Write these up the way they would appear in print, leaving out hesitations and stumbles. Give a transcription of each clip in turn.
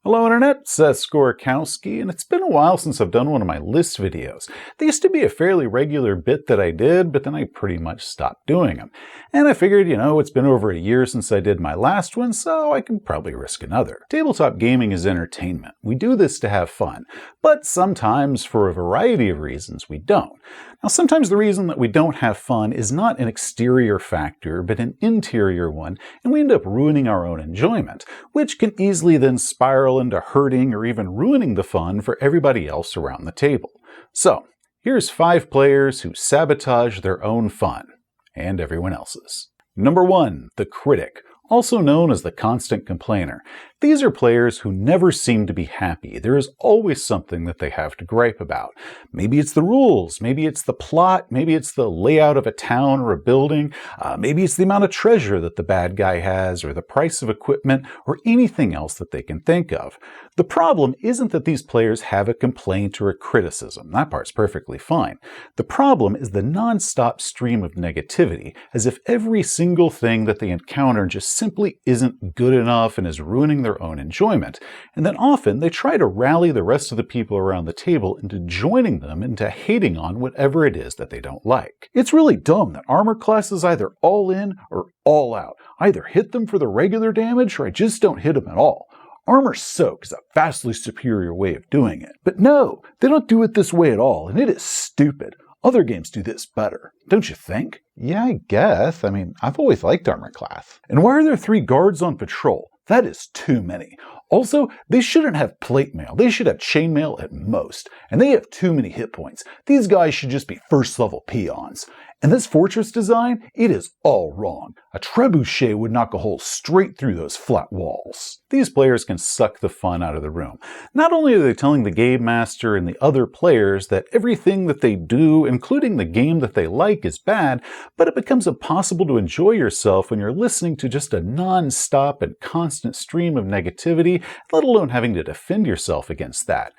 Hello Internet, Seth Skorkowski, and it's been a while since I've done one of my list videos. They used to be a fairly regular bit that I did, but then I pretty much stopped doing them. And I figured, it's been over a year since I did my last one, so I can probably risk another. Tabletop gaming is entertainment. We do this to have fun, but sometimes, for a variety of reasons, we don't. Now, sometimes the reason that we don't have fun is not an exterior factor, but an interior one, and we end up ruining our own enjoyment, which can easily then spiral into hurting or even ruining the fun for everybody else around the table. So, here's 5 players who sabotage their own fun, and everyone else's. Number 1, the Critic, also known as the constant complainer. These are players who never seem to be happy. There is always something that they have to gripe about. Maybe it's the rules, maybe it's the plot, maybe it's the layout of a town or a building, maybe it's the amount of treasure that the bad guy has, or the price of equipment, or anything else that they can think of. The problem isn't that these players have a complaint or a criticism. That part's perfectly fine. The problem is the non-stop stream of negativity, as if every single thing that they encounter just simply isn't good enough and is ruining their own enjoyment. And then often they try to rally the rest of the people around the table into joining them into hating on whatever it is that they don't like. It's really dumb that armor class is either all in or all out. I either hit them for the regular damage or I just don't hit them at all. Armor Soak is a vastly superior way of doing it. But no, they don't do it this way at all, and it is stupid. Other games do this better, don't you think? Yeah, I guess. I've always liked armor class. And why are there 3 guards on patrol? That is too many. Also, they shouldn't have plate mail. They should have chainmail at most. And they have too many hit points. These guys should just be first level peons. And this fortress design, it is all wrong. A trebuchet would knock a hole straight through those flat walls. These players can suck the fun out of the room. Not only are they telling the game master and the other players that everything that they do, including the game that they like, is bad, but it becomes impossible to enjoy yourself when you're listening to just a non-stop and constant stream of negativity, let alone having to defend yourself against that.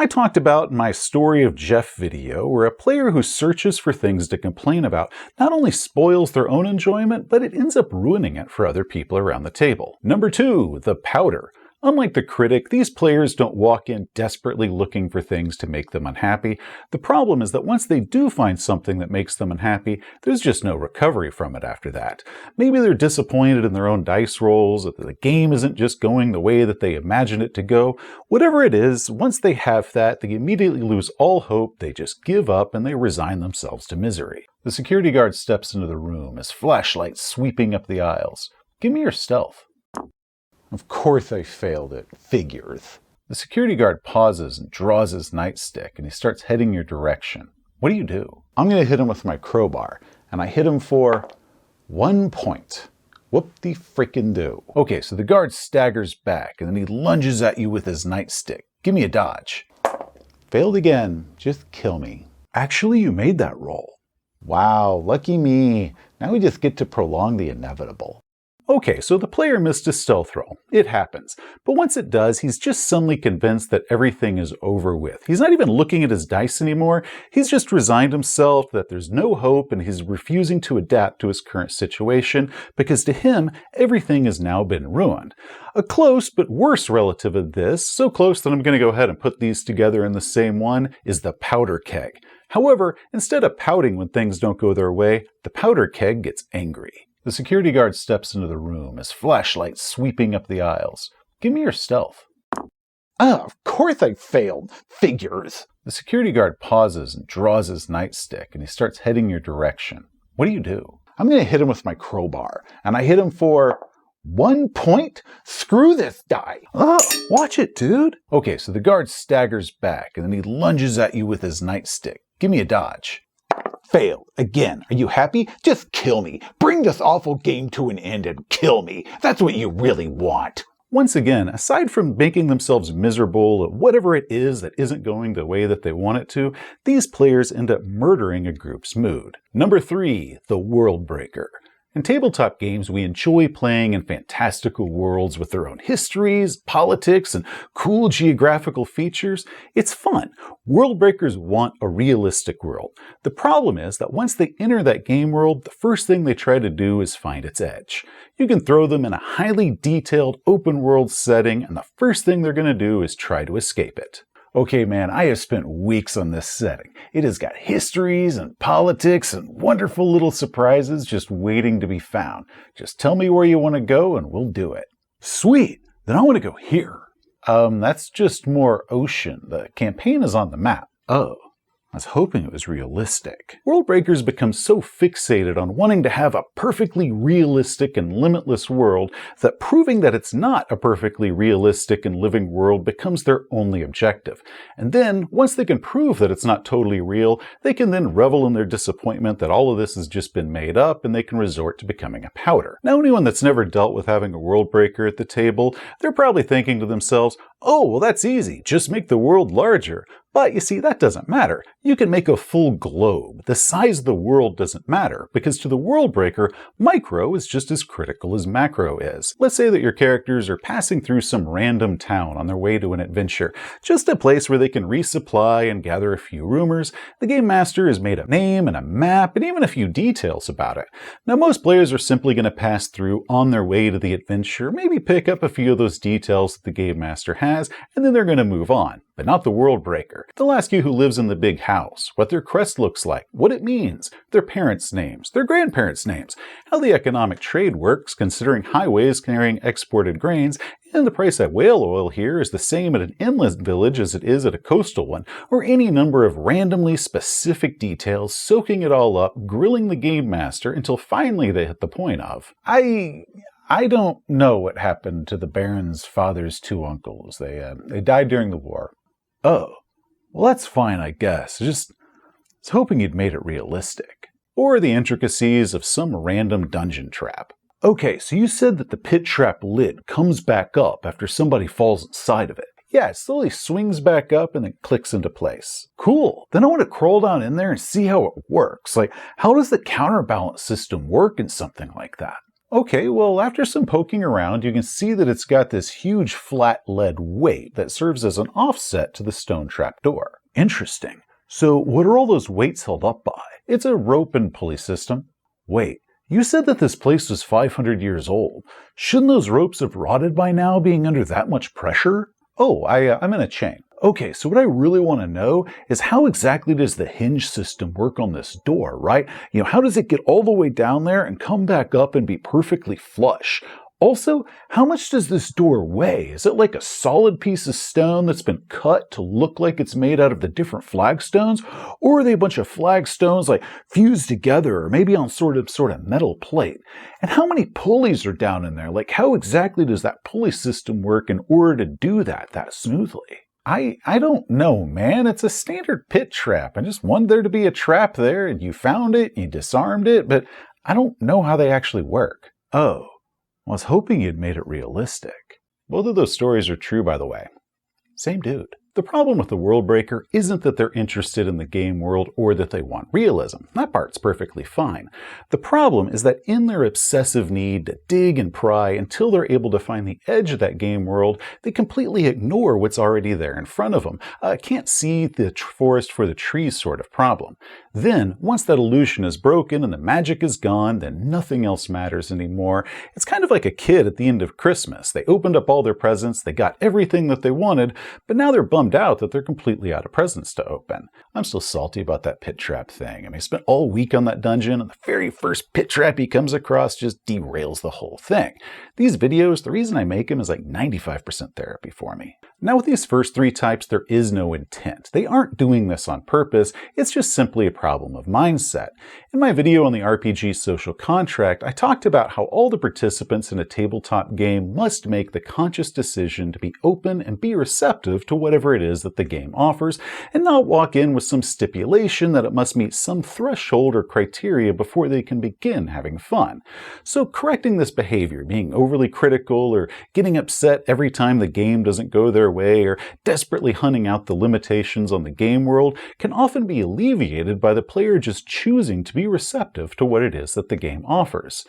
I talked about in my Story of Jeff video, where a player who searches for things to complain about not only spoils their own enjoyment, but it ends up ruining it for other people around the table. Number 2, the Pouter. Unlike the Critic, these players don't walk in desperately looking for things to make them unhappy. The problem is that once they do find something that makes them unhappy, there's just no recovery from it after that. Maybe they're disappointed in their own dice rolls, that the game isn't just going the way that they imagined it to go. Whatever it is, once they have that, they immediately lose all hope, they just give up, and they resign themselves to misery. The security guard steps into the room, his flashlight sweeping up the aisles. Give me your stealth. Of course I failed it. Figures. The security guard pauses and draws his nightstick, and he starts heading your direction. What do? I'm going to hit him with my crowbar, and I hit him for 1 point. Whoop-de-frickin-do. Okay, so the guard staggers back, and then he lunges at you with his nightstick. Give me a dodge. Failed again. Just kill me. Actually, you made that roll. Wow, lucky me. Now we just get to prolong the inevitable. Okay, so the player missed his stealth roll. It happens. But once it does, he's just suddenly convinced that everything is over with. He's not even looking at his dice anymore. He's just resigned himself that there's no hope, and he's refusing to adapt to his current situation because to him, everything has now been ruined. A close but worse relative of this, so close that I'm going to go ahead and put these together in the same one, is the Pouter keg. However, instead of pouting when things don't go their way, the Pouter keg gets angry. The security guard steps into the room, his flashlight sweeping up the aisles. Give me your stealth. Of course I failed. Figures. The security guard pauses and draws his nightstick, and he starts heading your direction. What do? I'm going to hit him with my crowbar, and I hit him for 1 point? Screw this die. Oh, watch it, dude. Okay, so the guard staggers back, and then he lunges at you with his nightstick. Give me a dodge. Failed. Again. Are you happy? Just kill me. Bring this awful game to an end and kill me. That's what you really want. Once again, aside from making themselves miserable at whatever it is that isn't going the way that they want it to, these players end up murdering a group's mood. Number 3, the World Breaker. In tabletop games, we enjoy playing in fantastical worlds with their own histories, politics, and cool geographical features. It's fun. World breakers want a realistic world. The problem is that once they enter that game world, the first thing they try to do is find its edge. You can throw them in a highly detailed open world setting, and the first thing they're going to do is try to escape it. Okay, man, I have spent weeks on this setting. It has got histories and politics and wonderful little surprises just waiting to be found. Just tell me where you want to go and we'll do it. Sweet! Then I want to go here. That's just more ocean. The campaign is on the map. Oh. I was hoping it was realistic. World breakers become so fixated on wanting to have a perfectly realistic and limitless world that proving that it's not a perfectly realistic and living world becomes their only objective. And then, once they can prove that it's not totally real, they can then revel in their disappointment that all of this has just been made up and they can resort to becoming a pouter. Now, anyone that's never dealt with having a world breaker at the table, they're probably thinking to themselves, oh, well, that's easy. Just make the world larger. But you see, that doesn't matter. You can make a full globe. The size of the world doesn't matter, because to the world breaker, micro is just as critical as macro is. Let's say that your characters are passing through some random town on their way to an adventure, just a place where they can resupply and gather a few rumors. The game master has made a name and a map and even a few details about it. Now, most players are simply going to pass through on their way to the adventure, maybe pick up a few of those details that the game master has, and then they're going to move on. But not the world breaker. They'll ask you who lives in the big house, what their crest looks like, what it means, their parents' names, their grandparents' names, how the economic trade works considering highways carrying exported grains, and the price of whale oil here is the same at an inland village as it is at a coastal one, or any number of randomly specific details, soaking it all up, grilling the game master until finally they hit the point of, I don't know what happened to the Baron's father's two uncles. They died during the war. Oh, well, that's fine, I guess. Just was hoping you'd made it realistic. Or the intricacies of some random dungeon trap. Okay, so you said that the pit trap lid comes back up after somebody falls inside of it. Yeah, it slowly swings back up and then clicks into place. Cool. Then I want to crawl down in there and see how it works. Like, how does the counterbalance system work in something like that? Okay, well, after some poking around, you can see that it's got this huge flat lead weight that serves as an offset to the stone trapdoor. Interesting. So what are all those weights held up by? It's a rope and pulley system. Wait, you said that this place was 500 years old. Shouldn't those ropes have rotted by now, being under that much pressure? Oh, I'm in a chain. Okay, so what I really want to know is how exactly does the hinge system work on this door, right? How does it get all the way down there and come back up and be perfectly flush? Also, how much does this door weigh? Is it like a solid piece of stone that's been cut to look like it's made out of the different flagstones? Or are they a bunch of flagstones like fused together or maybe on sort of metal plate? And how many pulleys are down in there? Like how exactly does that pulley system work in order to do that smoothly? I don't know, man. It's a standard pit trap. I just wanted there to be a trap there, and you found it, you disarmed it, but I don't know how they actually work. Oh, I was hoping you'd made it realistic. Both of those stories are true, by the way. Same dude. The problem with the world breaker isn't that they're interested in the game world or that they want realism. That part's perfectly fine. The problem is that in their obsessive need to dig and pry until they're able to find the edge of that game world, they completely ignore what's already there in front of them. Can't see the forest for the trees sort of problem. Then, once that illusion is broken and the magic is gone, then nothing else matters anymore. It's kind of like a kid at the end of Christmas. They opened up all their presents, they got everything that they wanted, but now they're bummed out that they're completely out of presents to open. I'm still salty about that pit trap thing. I spent all week on that dungeon, and the very first pit trap he comes across just derails the whole thing. These videos, the reason I make them is like 95% therapy for me. Now with these first three types, there is no intent. They aren't doing this on purpose, it's just simply a problem of mindset. In my video on the RPG social contract, I talked about how all the participants in a tabletop game must make the conscious decision to be open and be receptive to whatever it is that the game offers, and not walk in with some stipulation that it must meet some threshold or criteria before they can begin having fun. So correcting this behavior, being overly critical or getting upset every time the game doesn't go their their way or desperately hunting out the limitations on the game world can often be alleviated by the player just choosing to be receptive to what it is that the game offers.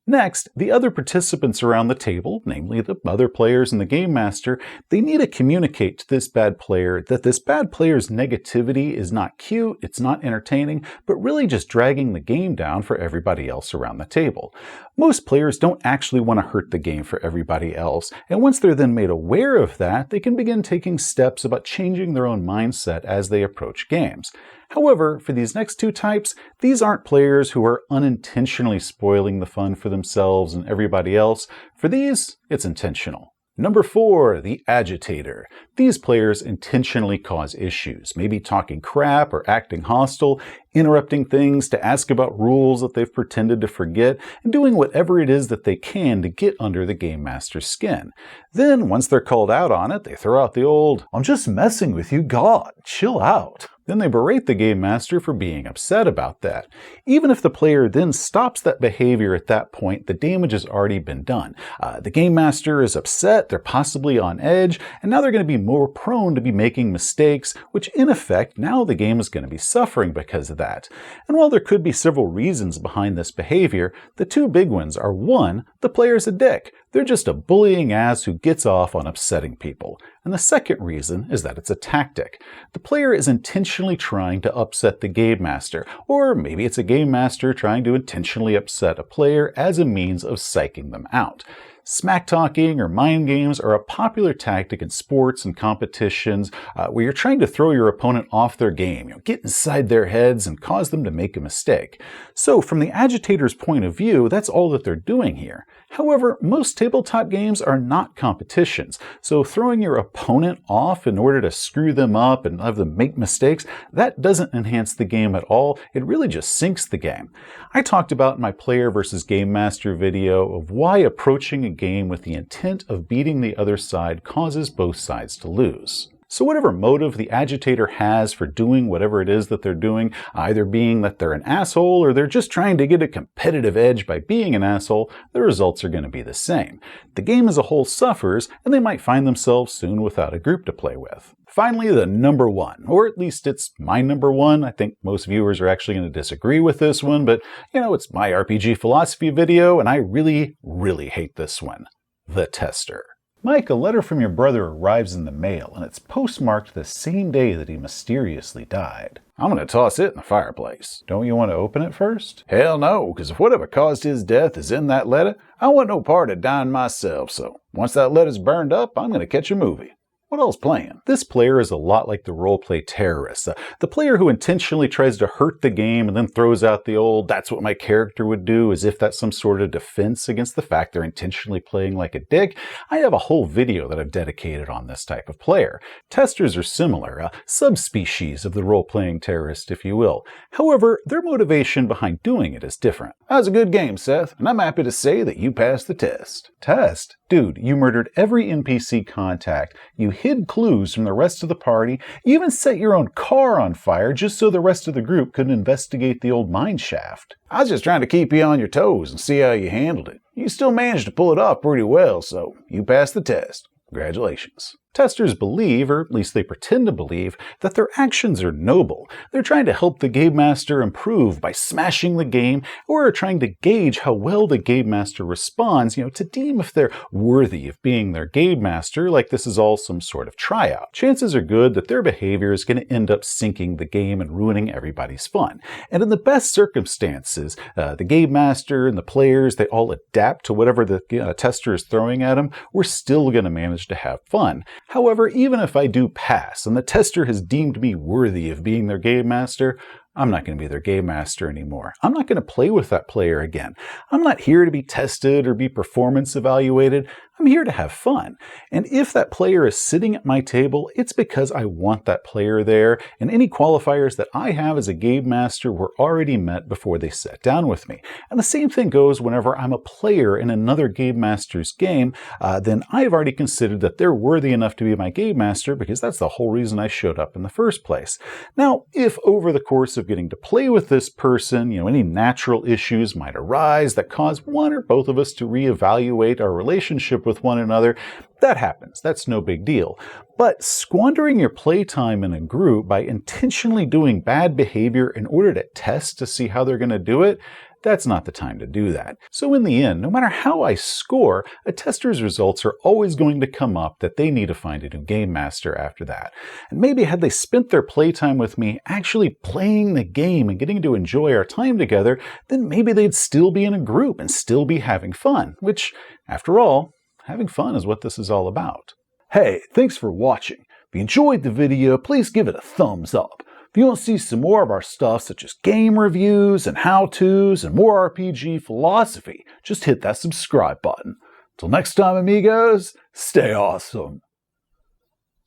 Next, the other participants around the table, namely the other players and the game master, they need to communicate to this bad player that this bad player's negativity is not cute, it's not entertaining, but really just dragging the game down for everybody else around the table. Most players don't actually want to hurt the game for everybody else, and once they're then made aware of that, they can begin taking steps about changing their own mindset as they approach games. However, for these next two types, these aren't players who are unintentionally spoiling the fun for themselves and everybody else. For these, it's intentional. Number 4, the Agitator. These players intentionally cause issues, maybe talking crap or acting hostile, interrupting things to ask about rules that they've pretended to forget, and doing whatever it is that they can to get under the game master's skin. Then, once they're called out on it, they throw out the old, "I'm just messing with you, God, chill out." Then they berate the game master for being upset about that. Even if the player then stops that behavior at that point, the damage has already been done. The game master is upset, they're possibly on edge, and now they're going to be more prone to be making mistakes, which in effect, now the game is going to be suffering because of that. And while there could be several reasons behind this behavior, the two big ones are 1, the player's a dick. They're just a bullying ass who gets off on upsetting people. And the second reason is that it's a tactic. The player is intentionally trying to upset the game master, or maybe it's a game master trying to intentionally upset a player as a means of psyching them out. Smack talking or mind games are a popular tactic in sports and competitions where you're trying to throw your opponent off their game, get inside their heads and cause them to make a mistake. So from the agitator's point of view, that's all that they're doing here. However, most tabletop games are not competitions, so throwing your opponent off in order to screw them up and have them make mistakes, that doesn't enhance the game at all. It really just sinks the game. I talked about in my player versus game master video of why approaching a game with the intent of beating the other side causes both sides to lose. So whatever motive the agitator has for doing whatever it is that they're doing, either being that they're an asshole or they're just trying to get a competitive edge by being an asshole, the results are going to be the same. The game as a whole suffers, and they might find themselves soon without a group to play with. Finally, the number 1, or at least it's my number 1. I think most viewers are actually going to disagree with this one, but it's my RPG philosophy video, and I really, really hate this one. The Tester. Mike, a letter from your brother arrives in the mail, and it's postmarked the same day that he mysteriously died. I'm going to toss it in the fireplace. Don't you want to open it first? Hell no, because if whatever caused his death is in that letter, I want no part of dying myself, so once that letter's burned up, I'm going to catch a movie. What else playing? This player is a lot like the roleplay terrorist, the player who intentionally tries to hurt the game and then throws out the old, "that's what my character would do," as if that's some sort of defense against the fact they're intentionally playing like a dick. I have a whole video that I've dedicated on this type of player. Testers are similar, a subspecies of the role-playing terrorist, if you will. However, their motivation behind doing it is different. That was a good game, Seth, and I'm happy to say that you passed the test. Test? Dude, you murdered every NPC contact, you hid clues from the rest of the party, you even set your own car on fire just so the rest of the group couldn't investigate the old mine shaft. I was just trying to keep you on your toes and see how you handled it. You still managed to pull it off pretty well, so you passed the test. Congratulations. Testers believe, or at least they pretend to believe, that their actions are noble. They're trying to help the game master improve by smashing the game, or are trying to gauge how well the game master responds, to deem if they're worthy of being their game master, like this is all some sort of tryout. Chances are good that their behavior is going to end up sinking the game and ruining everybody's fun. And in the best circumstances, the game master and the players, they all adapt to whatever the tester is throwing at them. We're still going to manage to have fun. However, even if I do pass and the tester has deemed me worthy of being their game master, I'm not going to be their game master anymore. I'm not going to play with that player again. I'm not here to be tested or be performance evaluated. I'm here to have fun. And if that player is sitting at my table, it's because I want that player there, and any qualifiers that I have as a game master were already met before they sat down with me. And the same thing goes whenever I'm a player in another game master's game, then I've already considered that they're worthy enough to be my game master because that's the whole reason I showed up in the first place. Now, if over the course of getting to play with this person, any natural issues might arise that cause one or both of us to reevaluate our relationship with with one another. That happens. That's no big deal. But squandering your playtime in a group by intentionally doing bad behavior in order to test to see how they're going to do it, that's not the time to do that. So in the end, no matter how I score, a tester's results are always going to come up that they need to find a new game master after that. And maybe had they spent their playtime with me actually playing the game and getting to enjoy our time together, then maybe they'd still be in a group and still be having fun, which, after all, having fun is what this is all about. Hey, thanks for watching. If you enjoyed the video, please give it a thumbs up. If you want to see some more of our stuff such as game reviews and how-tos and more RPG philosophy, just hit that subscribe button. Till next time, amigos, stay awesome.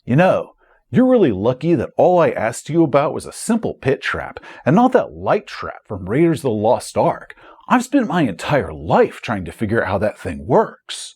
You know, you're really lucky that all I asked you about was a simple pit trap and not that light trap from Raiders of the Lost Ark. I've spent my entire life trying to figure out how that thing works.